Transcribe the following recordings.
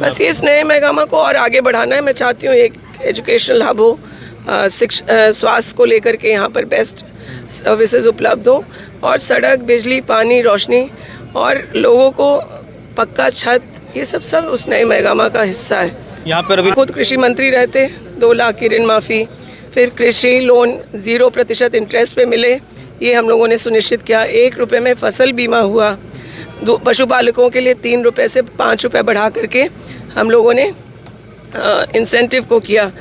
में? बस इस नए महकमा को और आगे बढ़ाना है। मैं चाहती हूँ एक एजुकेशनल हब हो, स्वास्थ्य को लेकर के यहाँ पर बेस्ट सर्विसेज उपलब्ध हो, और सड़क, बिजली, पानी, रोशनी और लोगों को पक्का छत, ये सब उस नए महकमा का हिस्सा है। यहाँ पर अभी खुद कृषि मंत्री रहते, 2 लाख की ऋण माफ़ी, फिर कृषि लोन 0% इंटरेस्ट पे मिले, ये हम लोगों ने सुनिश्चित किया। 1 रुपये में फसल बीमा हुआ, पशुपालकों के लिए 3 रुपये से 5 रुपये बढ़ा करके हम लोगों ने इंसेंटिव को किया।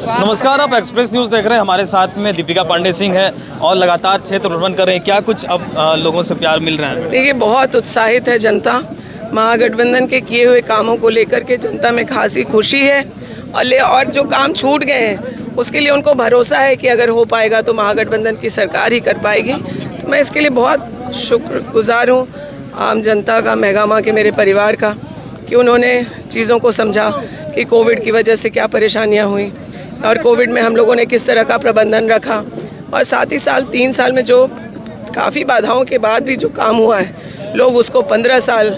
नमस्कार, आप एक्सप्रेस न्यूज़ देख रहे हैं। हमारे साथ में दीपिका पांडे सिंह है और लगातार क्षेत्र भ्रमण कर रहे हैं। क्या कुछ अब लोगों से प्यार मिल रहा है? देखिए, बहुत उत्साहित है जनता। महागठबंधन के किए हुए कामों को लेकर के जनता में खासी खुशी है, और जो काम छूट गए हैं उसके लिए उनको भरोसा है कि अगर हो पाएगा तो महागठबंधन की सरकार ही कर पाएगी। तो मैं इसके लिए बहुत शुक्रगुजार हूँ आम जनता का, महकमा के, मेरे परिवार का, कि उन्होंने चीज़ों को समझा कि कोविड की वजह से क्या परेशानियाँ हुई और कोविड में हम लोगों ने किस तरह का प्रबंधन रखा, और साथ ही 3 साल में जो काफ़ी बाधाओं के बाद भी जो काम हुआ है, लोग उसको 15 साल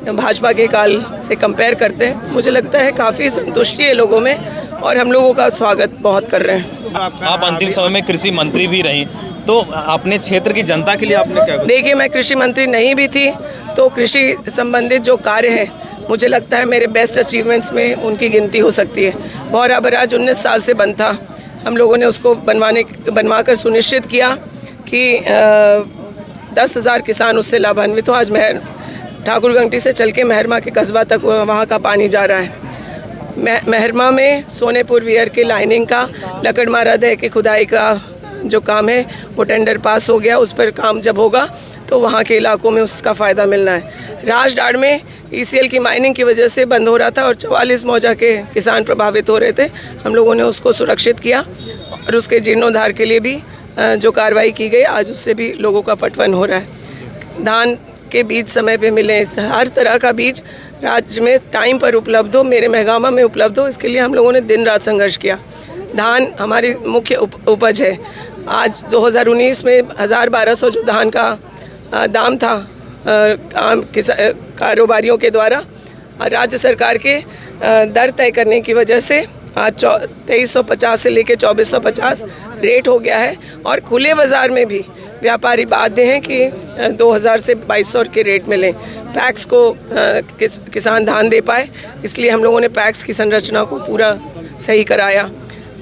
भाजपा के काल से कंपेयर करते हैं। तो मुझे लगता है काफ़ी संतुष्टि है लोगों में, और हम लोगों का स्वागत बहुत कर रहे हैं। आप अंतिम समय में कृषि मंत्री भी रही, तो अपने क्षेत्र की जनता के लिए आपने क्या? देखिए, मैं कृषि मंत्री नहीं भी थी तो कृषि संबंधित जो कार्य है, मुझे लगता है मेरे बेस्ट अचीवमेंट्स में उनकी गिनती हो सकती है। बौरा बराज 19 साल से बंद था, हम लोगों ने उसको बनवा कर सुनिश्चित किया कि 10,000 किसान उससे लाभान्वित हो। आज ठाकुरगंगटी से चल के मेहरमा के कस्बा तक वहाँ का पानी जा रहा है। मेहरमा में सोनेपुर वियर के लाइनिंग का, लकड़मारा दह के खुदाई का जो काम है वो टेंडर पास हो गया। उस पर काम जब होगा तो वहाँ के इलाकों में उसका फ़ायदा मिलना है। राजडाड़ में ECL की माइनिंग की वजह से बंद हो रहा था और 44 मौजा के किसान प्रभावित हो रहे थे। हम लोगों ने उसको सुरक्षित किया और उसके जीर्णोद्धार के लिए भी जो कार्रवाई की गई, आज उससे भी लोगों का पटवन हो रहा है। धान के बीज समय पे मिले, हर तरह का बीज राज्य में टाइम पर उपलब्ध हो, मेरे महकमा में उपलब्ध हो, इसके लिए हम लोगों ने दिन रात संघर्ष किया। धान हमारी मुख्य उपज है। आज 2019 में 1,000-1,200 जो धान का दाम था कारोबारियों के द्वारा, राज्य सरकार के दर तय करने की वजह से आज 2350 से लेकर 2450 रेट हो गया है, और खुले बाज़ार में भी व्यापारी बाध्य हैं कि 2,000 से 2,200 के रेट मिलें। पैक्स को किसान धान दे पाए, इसलिए हम लोगों ने पैक्स की संरचना को पूरा सही कराया।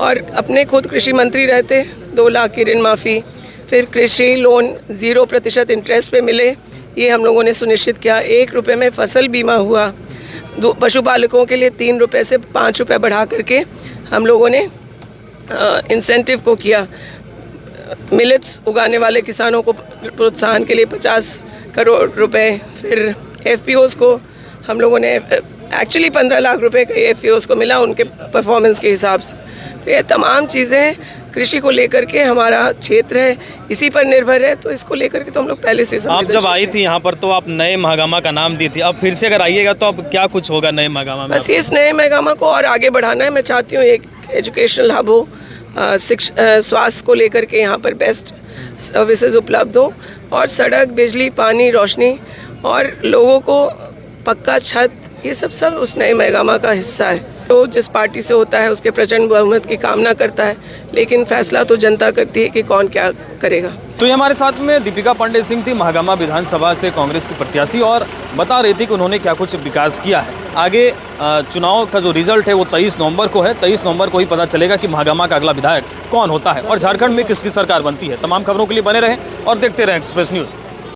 और अपने खुद कृषि मंत्री रहते, 2 लाख की ऋण माफ़ी, फिर कृषि लोन 0% इंटरेस्ट पे मिले, ये हम लोगों ने सुनिश्चित किया। 1 रुपये में फसल बीमा हुआ, पशुपालकों के लिए 3 रुपये से 5 रुपये बढ़ा करके हम लोगों ने इंसेंटिव को किया। मिलेट्स उगाने वाले किसानों को प्रोत्साहन के लिए 50 करोड़ रुपए, फिर FPOs को हम लोगों ने एक्चुअली 15 लाख रुपए का FPOs को मिला उनके परफॉर्मेंस के हिसाब से। तो ये तमाम चीज़ें कृषि को लेकर के, हमारा क्षेत्र है इसी पर निर्भर है, तो इसको लेकर के तो हम लोग पहले से आप जब आई थी यहाँ पर तो आप नए महकमा का नाम दी थी, अब फिर से अगर आइएगा तो अब क्या कुछ होगा नए महकमा में? बस इस नए महकमा को और आगे बढ़ाना है। मैं चाहती हूँ एक एजुकेशनल हब हो, स्वास्थ्य को लेकर के यहाँ पर बेस्ट सर्विसेज उपलब्ध हो, और सड़क, बिजली, पानी, रोशनी और लोगों को पक्का छत, ये सब उस नए महकमा का हिस्सा है। तो जिस पार्टी से होता है उसके प्रचंड बहुमत की कामना करता है, लेकिन फैसला तो जनता करती है कि कौन क्या करेगा। तो ये हमारे साथ में दीपिका पांडे सिंह थी, महागामा विधानसभा से कांग्रेस की प्रत्याशी, और बता रही थी कि उन्होंने क्या कुछ विकास किया है। आगे चुनाव का जो रिजल्ट है वो 23 नवंबर को है। 23 नवंबर को ही पता चलेगा कि महागामा का अगला विधायक कौन होता है और झारखंड में किसकी सरकार बनती है। तमाम खबरों के लिए बने रहें और देखते रहें एक्सप्रेस न्यूज़।